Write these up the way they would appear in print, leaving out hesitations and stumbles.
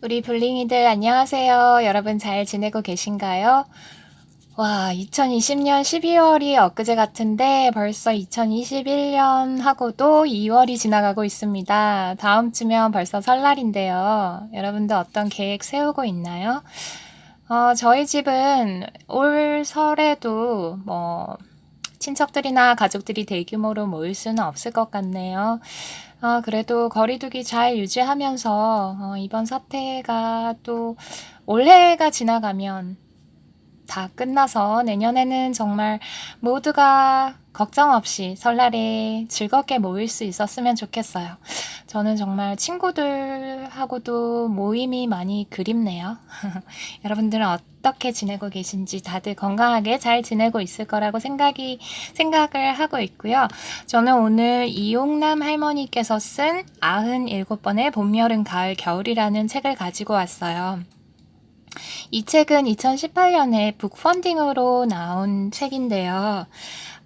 우리 블링이들 안녕하세요. 여러분 잘 지내고 계신가요? 와, 2020년 12월이 엊그제 같은데 벌써 2021년 하고도 2월이 지나가고 있습니다. 다음 주면 벌써 설날인데요. 여러분들 어떤 계획 세우고 있나요? 저희 집은 올 설에도 친척들이나 가족들이 대규모로 모일 수는 없을 것 같네요. 그래도 거리두기 잘 유지하면서 이번 사태가 또 올해가 지나가면 다 끝나서 내년에는 정말 모두가 걱정 없이 설날에 즐겁게 모일 수 있었으면 좋겠어요. 저는 정말 친구들하고도 모임이 많이 그립네요. 여러분들은 어떻게 지내고 계신지 다들 건강하게 잘 지내고 있을 거라고 생각을 하고 있고요. 저는 오늘 이용남 할머니께서 쓴 97번의 봄, 여름, 가을, 겨울이라는 책을 가지고 왔어요. 이 책은 2018년에 북펀딩으로 나온 책인데요.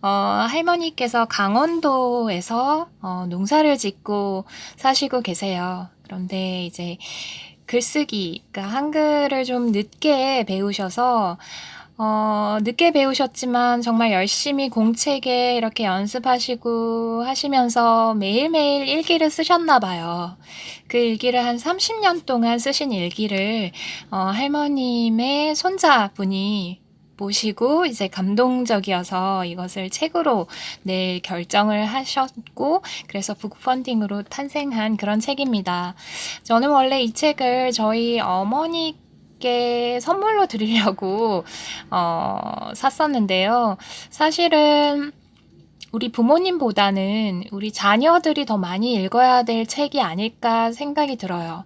할머니께서 강원도에서 농사를 짓고 사시고 계세요. 그런데 이제 글쓰기, 그러니까 한글을 좀 늦게 배우셔서 늦게 배우셨지만 정말 열심히 공책에 이렇게 연습하시고 하시면서 매일매일 일기를 쓰셨나 봐요. 그 일기를 한 30년 동안 쓰신 일기를 할머님의 손자분이 보시고 이제 감동적이어서 이것을 책으로 낼 결정을 하셨고, 그래서 북펀딩으로 탄생한 그런 책입니다. 저는 원래 이 책을 저희 어머니께 선물로 드리려고 샀었는데요. 사실은 우리 부모님보다는 우리 자녀들이 더 많이 읽어야 될 책이 아닐까 생각이 들어요.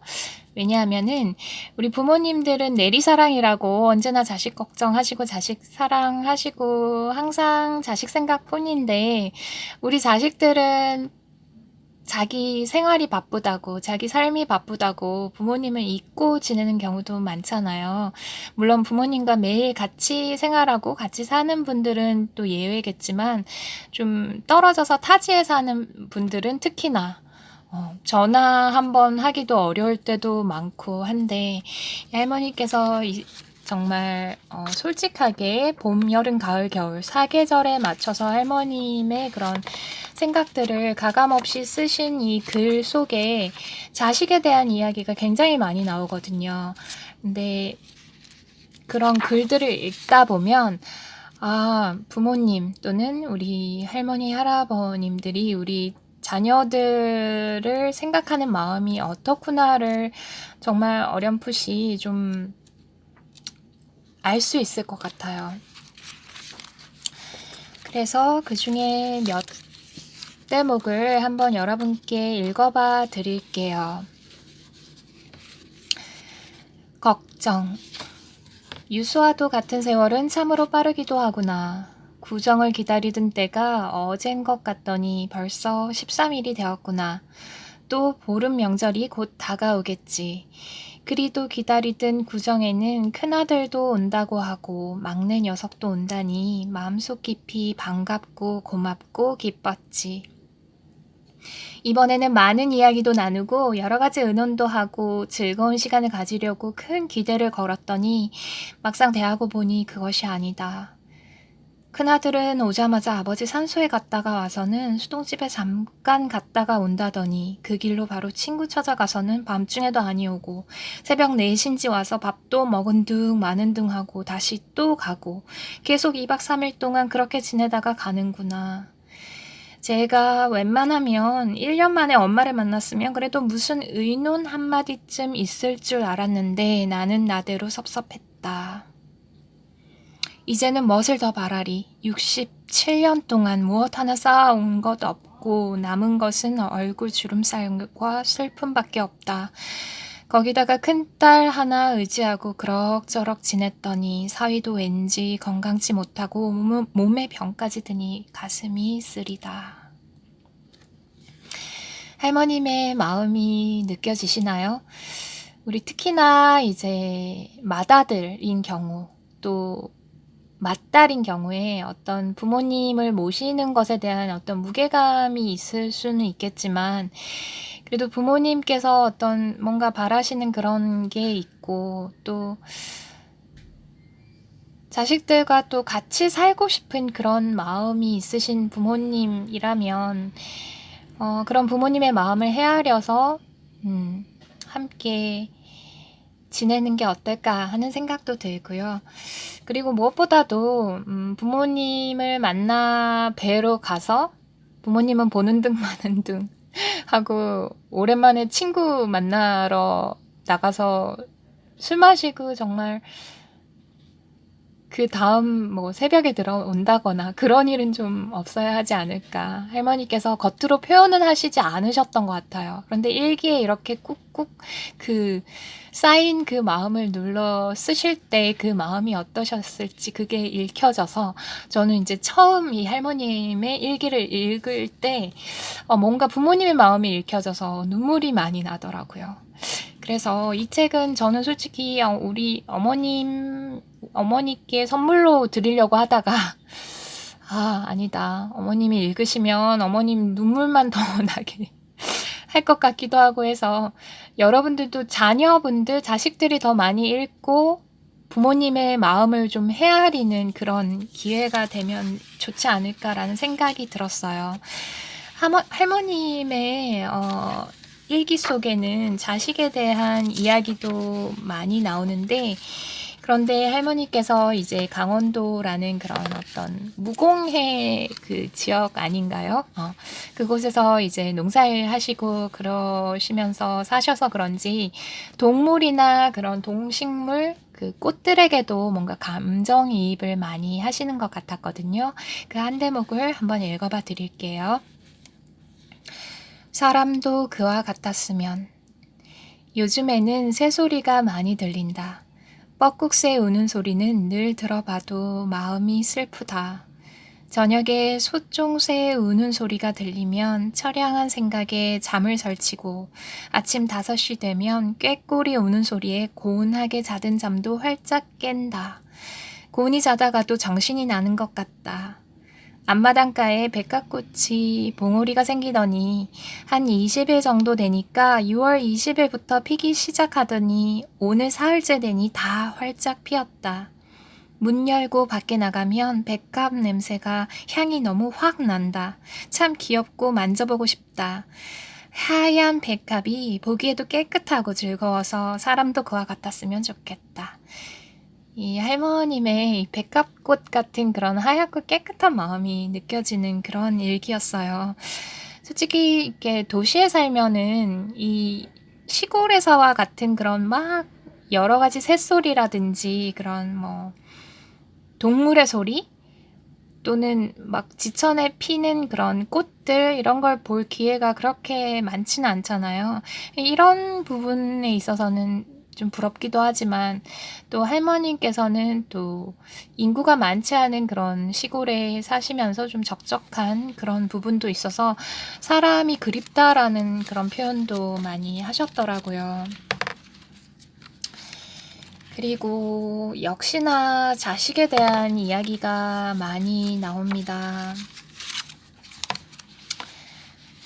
왜냐하면은 우리 부모님들은 내리사랑이라고 언제나 자식 걱정하시고 자식 사랑하시고 항상 자식 생각뿐인데, 우리 자식들은 자기 생활이 바쁘다고, 자기 삶이 바쁘다고 부모님을 잊고 지내는 경우도 많잖아요. 물론 부모님과 매일 같이 생활하고 같이 사는 분들은 또 예외겠지만, 좀 떨어져서 타지에 사는 분들은 특히나 전화 한번 하기도 어려울 때도 많고 한데, 할머니께서 정말 솔직하게 봄, 여름, 가을, 겨울 4계절에 맞춰서 할머님의 그런 생각들을 가감없이 쓰신 이 글 속에 자식에 대한 이야기가 굉장히 많이 나오거든요. 근데 그런 글들을 읽다 보면, 부모님 또는 우리 할머니, 할아버님들이 우리 자녀들을 생각하는 마음이 어떻구나를 정말 어렴풋이 좀 알 수 있을 것 같아요. 그래서 그 중에 몇 대목을 한번 여러분께 읽어봐 드릴게요. 걱정. 유수와도 같은 세월은 참으로 빠르기도 하구나. 구정을 기다리던 때가 어젠 것 같더니 벌써 13일이 되었구나. 또 보름 명절이 곧 다가오겠지. 그리도 기다리던 구정에는 큰아들도 온다고 하고 막내 녀석도 온다니 마음속 깊이 반갑고 고맙고 기뻤지. 이번에는 많은 이야기도 나누고 여러 가지 의논도 하고 즐거운 시간을 가지려고 큰 기대를 걸었더니 막상 대하고 보니 그것이 아니다. 큰아들은 오자마자 아버지 산소에 갔다가 와서는 수동집에 잠깐 갔다가 온다더니 그 길로 바로 친구 찾아가서는 밤중에도 아니오고 새벽 4시인지 와서 밥도 먹은 둥 마는 둥 하고 다시 또 가고 계속 2박 3일 동안 그렇게 지내다가 가는구나. 제가 웬만하면 1년 만에 엄마를 만났으면 그래도 무슨 의논 한마디쯤 있을 줄 알았는데 나는 나대로 섭섭했다. 이제는 멋을 더 바라리. 67년 동안 무엇 하나 쌓아온 것 없고 남은 것은 얼굴 주름살과 슬픔밖에 없다. 거기다가 큰딸 하나 의지하고 그럭저럭 지냈더니 사위도 왠지 건강치 못하고 몸에 병까지 드니 가슴이 쓰리다. 할머님의 마음이 느껴지시나요? 우리 특히나 이제 맏아들인 경우, 또 맏딸인 경우에 어떤 부모님을 모시는 것에 대한 어떤 무게감이 있을 수는 있겠지만, 그래도 부모님께서 어떤 뭔가 바라시는 그런 게 있고, 또 자식들과 또 같이 살고 싶은 그런 마음이 있으신 부모님이라면, 그런 부모님의 마음을 헤아려서 함께 지내는 게 어떨까 하는 생각도 들고요. 그리고 무엇보다도 부모님을 만나 뵈러 가서 부모님은 보는 둥 마는 둥 하고 오랜만에 친구 만나러 나가서 술 마시고 정말 그 다음 뭐 새벽에 들어온다거나 그런 일은 좀 없어야 하지 않을까. 할머니께서 겉으로 표현은 하시지 않으셨던 것 같아요. 그런데 일기에 이렇게 꾹꾹 그 쌓인 그 마음을 눌러 쓰실 때 그 마음이 어떠셨을지 그게 읽혀져서 저는 이제 처음 이 할머님의 일기를 읽을 때 뭔가 부모님의 마음이 읽혀져서 눈물이 많이 나더라고요. 그래서 이 책은 저는 솔직히 우리 어머니께 선물로 드리려고 하다가 아니다. 어머님이 읽으시면 어머님 눈물만 더 나게 할 것 같기도 하고 해서 여러분들도 자녀분들, 자식들이 더 많이 읽고 부모님의 마음을 좀 헤아리는 그런 기회가 되면 좋지 않을까라는 생각이 들었어요. 할머님의 일기 속에는 자식에 대한 이야기도 많이 나오는데, 그런데 할머니께서 이제 강원도라는 그런 어떤 무공해 그 지역 아닌가요? 그곳에서 이제 농사일 하시고 그러시면서 사셔서 그런지 동물이나 그런 동식물, 그 꽃들에게도 뭔가 감정이입을 많이 하시는 것 같았거든요. 그 한 대목을 한번 읽어봐 드릴게요. 사람도 그와 같았으면. 요즘에는 새소리가 많이 들린다. 뻐꾹새 우는 소리는 늘 들어봐도 마음이 슬프다. 저녁에 소종새 우는 소리가 들리면 처량한 생각에 잠을 설치고 아침 5시 되면 꾀꼬리 우는 소리에 고운하게 자던 잠도 활짝 깬다. 고운히 자다가도 정신이 나는 것 같다. 앞마당가에 백합꽃이 봉우리가 생기더니 한 20일 정도 되니까 6월 20일부터 피기 시작하더니 오늘 사흘째 되니 다 활짝 피었다. 문 열고 밖에 나가면 백합 냄새가 향이 너무 확 난다. 참 귀엽고 만져보고 싶다. 하얀 백합이 보기에도 깨끗하고 즐거워서 사람도 그와 같았으면 좋겠다. 이 할머님의 이 백합꽃 같은 그런 하얗고 깨끗한 마음이 느껴지는 그런 일기였어요. 솔직히 이렇게 도시에 살면은 이 시골에서와 같은 그런 막 여러 가지 새소리라든지 그런 뭐 동물의 소리 또는 막 지천에 피는 그런 꽃들 이런 걸 볼 기회가 그렇게 많지는 않잖아요. 이런 부분에 있어서는 좀 부럽기도 하지만 또 할머님께서는 또 인구가 많지 않은 그런 시골에 사시면서 좀 적적한 그런 부분도 있어서 사람이 그립다라는 그런 표현도 많이 하셨더라고요. 그리고 역시나 자식에 대한 이야기가 많이 나옵니다.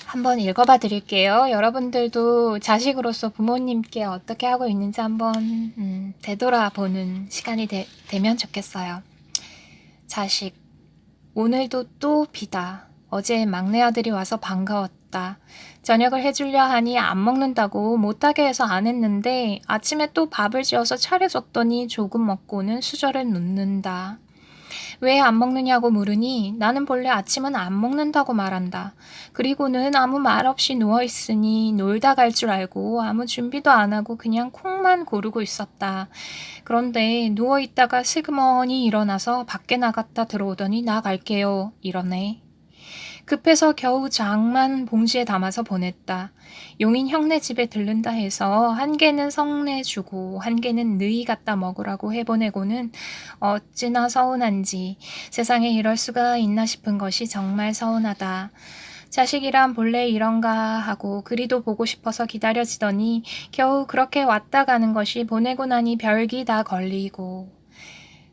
한번 읽어봐 드릴게요. 여러분들도 자식으로서 부모님께 어떻게 하고 있는지 한번 되돌아보는 시간이 되면 좋겠어요. 자식, 오늘도 또 비다. 어제 막내 아들이 와서 반가웠다. 저녁을 해주려 하니 안 먹는다고 못하게 해서 안 했는데 아침에 또 밥을 지어서 차려줬더니 조금 먹고는 수저를 놓는다. 왜 안 먹느냐고 물으니 나는 본래 아침은 안 먹는다고 말한다. 그리고는 아무 말 없이 누워있으니 놀다 갈 줄 알고 아무 준비도 안 하고 그냥 콩만 고르고 있었다. 그런데 누워있다가 슬그머니 일어나서 밖에 나갔다 들어오더니 나 갈게요. 이러네. 급해서 겨우 장만 봉지에 담아서 보냈다. 용인 형네 집에 들른다 해서 한 개는 성내 주고 한 개는 너희 갖다 먹으라고 해보내고는 어찌나 서운한지 세상에 이럴 수가 있나 싶은 것이 정말 서운하다. 자식이란 본래 이런가 하고 그리도 보고 싶어서 기다려지더니 겨우 그렇게 왔다 가는 것이 보내고 나니 별기 다 걸리고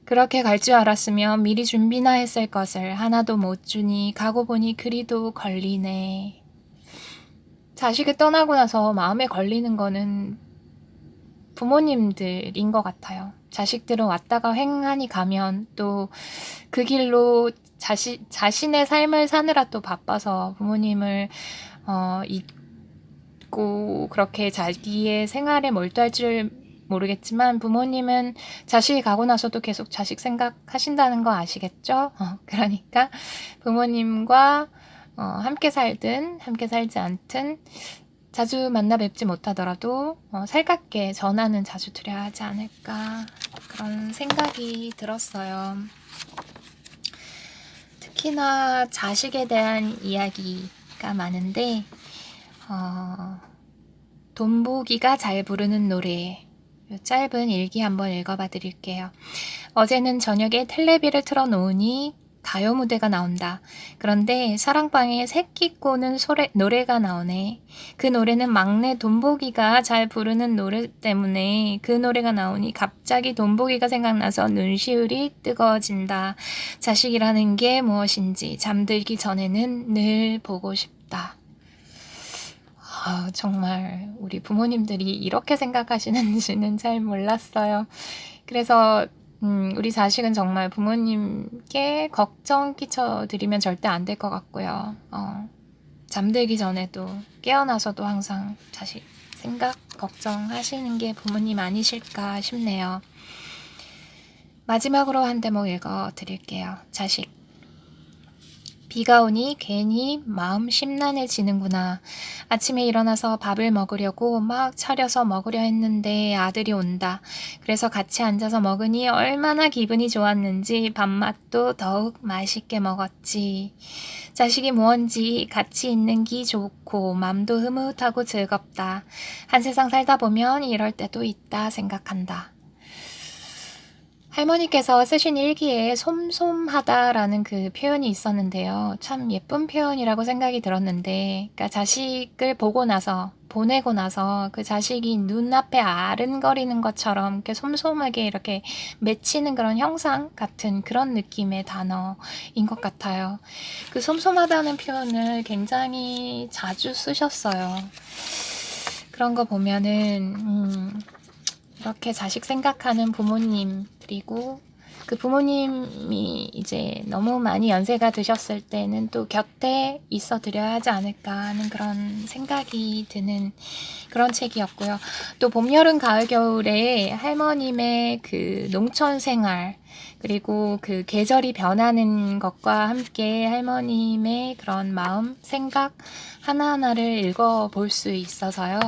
그렇게 갈 줄 알았으면 미리 준비나 했을 것을 하나도 못 주니 가고 보니 그리도 걸리네. 자식이 떠나고 나서 마음에 걸리는 거는 부모님들인 것 같아요. 자식들은 왔다가 횡하니 가면 또 그 길로 자신의 삶을 사느라 또 바빠서 부모님을 잊고 그렇게 자기의 생활에 몰두할 줄 모르겠지만 부모님은 자식이 가고 나서도 계속 자식 생각하신다는 거 아시겠죠? 그러니까 부모님과 함께 살든 함께 살지 않든 자주 만나 뵙지 못하더라도 살갑게 전화는 자주 드려야 하지 않을까 그런 생각이 들었어요. 특히나 자식에 대한 이야기가 많은데 돈보기가 잘 부르는 노래 짧은 일기 한번 읽어봐 드릴게요. 어제는 저녁에 텔레비를 틀어놓으니 가요 무대가 나온다. 그런데 사랑방에 새끼 꼬는 노래가 나오네. 그 노래는 막내 돈보기가 잘 부르는 노래 때문에 그 노래가 나오니 갑자기 돈보기가 생각나서 눈시울이 뜨거워진다. 자식이라는 게 무엇인지 잠들기 전에는 늘 보고 싶다. 정말 우리 부모님들이 이렇게 생각하시는지는 잘 몰랐어요. 그래서 우리 자식은 정말 부모님께 걱정 끼쳐드리면 절대 안 될 것 같고요. 잠들기 전에도 깨어나서도 항상 자식 생각, 걱정하시는 게 부모님 아니실까 싶네요. 마지막으로 한 대목 읽어드릴게요. 자식. 비가 오니 괜히 마음 심란해지는구나. 아침에 일어나서 밥을 먹으려고 막 차려서 먹으려 했는데 아들이 온다. 그래서 같이 앉아서 먹으니 얼마나 기분이 좋았는지 밥맛도 더욱 맛있게 먹었지. 자식이 무언지 같이 있는 기 좋고 맘도 흐뭇하고 즐겁다. 한 세상 살다 보면 이럴 때도 있다 생각한다. 할머니께서 쓰신 일기에 솜솜하다라는 그 표현이 있었는데요. 참 예쁜 표현이라고 생각이 들었는데, 그러니까 자식을 보내고 나서 그 자식이 눈앞에 아른거리는 것처럼 이렇게 솜솜하게 이렇게 맺히는 그런 형상 같은 그런 느낌의 단어인 것 같아요. 그 솜솜하다는 표현을 굉장히 자주 쓰셨어요. 그런 거 보면은, 이렇게 자식 생각하는 부모님, 그리고 그 부모님이 이제 너무 많이 연세가 드셨을 때는 또 곁에 있어 드려야 하지 않을까 하는 그런 생각이 드는 그런 책이었고요. 또 봄, 여름, 가을, 겨울에 할머님의 그 농촌 생활, 그리고 그 계절이 변하는 것과 함께 할머님의 그런 마음, 생각 하나하나를 읽어볼 수 있어서요.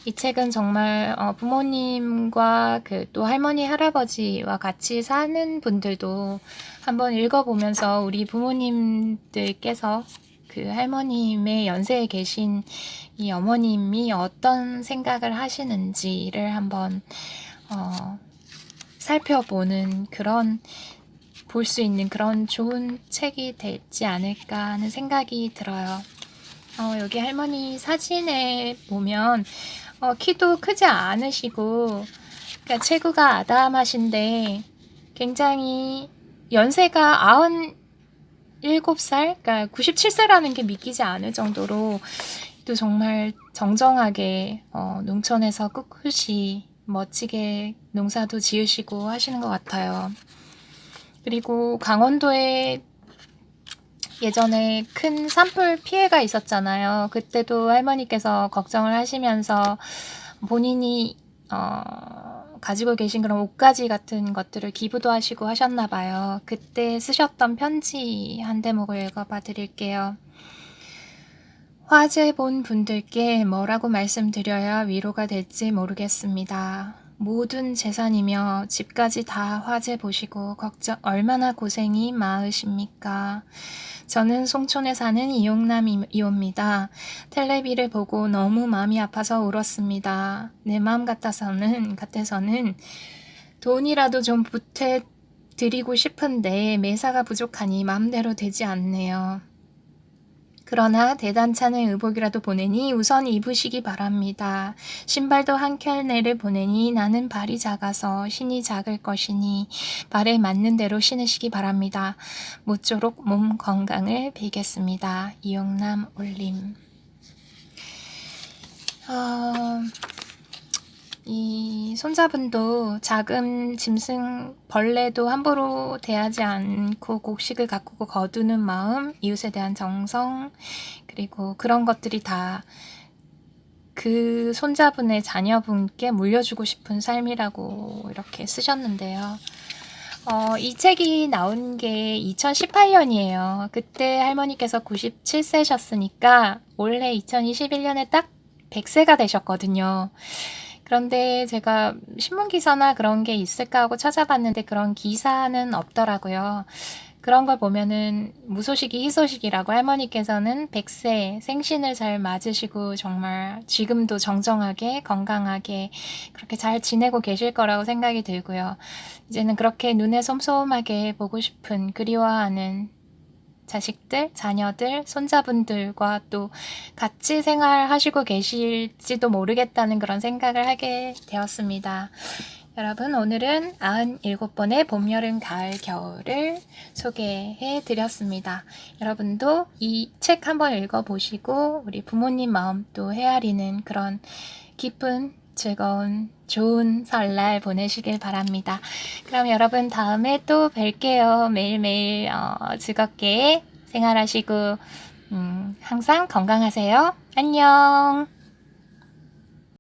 이 책은 정말 부모님과 그 또 할머니, 할아버지와 같이 사는 분들도 한번 읽어보면서 우리 부모님들께서 그 할머님의 연세에 계신 이 어머님이 어떤 생각을 하시는지를 한번 살펴보는 그런 볼 수 있는 그런 좋은 책이 되지 않을까 하는 생각이 들어요. 여기 할머니 사진에 보면 키도 크지 않으시고 그러니까 체구가 아담하신데 굉장히 연세가 97살, 그러니까 97세라는 게 믿기지 않을 정도로 또 정말 정정하게 농촌에서 꿋꿋이 멋지게 농사도 지으시고 하시는 것 같아요. 그리고 강원도에 예전에 큰 산불 피해가 있었잖아요. 그때도 할머니께서 걱정을 하시면서 본인이 가지고 계신 그런 옷가지 같은 것들을 기부도 하시고 하셨나 봐요. 그때 쓰셨던 편지 한 대목을 읽어봐 드릴게요. 화재 본 분들께 뭐라고 말씀드려야 위로가 될지 모르겠습니다. 모든 재산이며 집까지 다 화재 보시고 걱정 얼마나 고생이 많으십니까? 저는 송촌에 사는 이용남이옵니다. 텔레비를 보고 너무 마음이 아파서 울었습니다. 내 마음 같아서는 돈이라도 좀 보태드리고 싶은데 매사가 부족하니 마음대로 되지 않네요. 그러나 대단찮은 의복이라도 보내니 우선 입으시기 바랍니다. 신발도 한 켤레를 보내니 나는 발이 작아서 신이 작을 것이니 발에 맞는 대로 신으시기 바랍니다. 모쪼록 몸 건강을 빌겠습니다. 이용남 올림. 이 손자분도 작은 짐승 벌레도 함부로 대하지 않고 곡식을 가꾸고 거두는 마음, 이웃에 대한 정성, 그리고 그런 것들이 다 그 손자분의 자녀분께 물려주고 싶은 삶이라고 이렇게 쓰셨는데요. 이 책이 나온 게 2018년이에요. 그때 할머니께서 97세셨으니까 올해 2021년에 딱 100세가 되셨거든요. 그런데 제가 신문기사나 그런 게 있을까 하고 찾아봤는데 그런 기사는 없더라고요. 그런 걸 보면은 무소식이 희소식이라고 할머니께서는 100세 생신을 잘 맞으시고 정말 지금도 정정하게 건강하게 그렇게 잘 지내고 계실 거라고 생각이 들고요. 이제는 그렇게 눈에 솜솜하게 보고 싶은 그리워하는 자식들, 자녀들, 손자분들과 또 같이 생활하시고 계실지도 모르겠다는 그런 생각을 하게 되었습니다. 여러분, 오늘은 97번의 봄, 여름, 가을, 겨울을 소개해 드렸습니다. 여러분도 이 책 한번 읽어보시고 우리 부모님 마음도 헤아리는 그런 기쁜, 즐거운, 좋은 설날 보내시길 바랍니다. 그럼 여러분 다음에 또 뵐게요. 매일매일 즐겁게 생활하시고 항상 건강하세요. 안녕.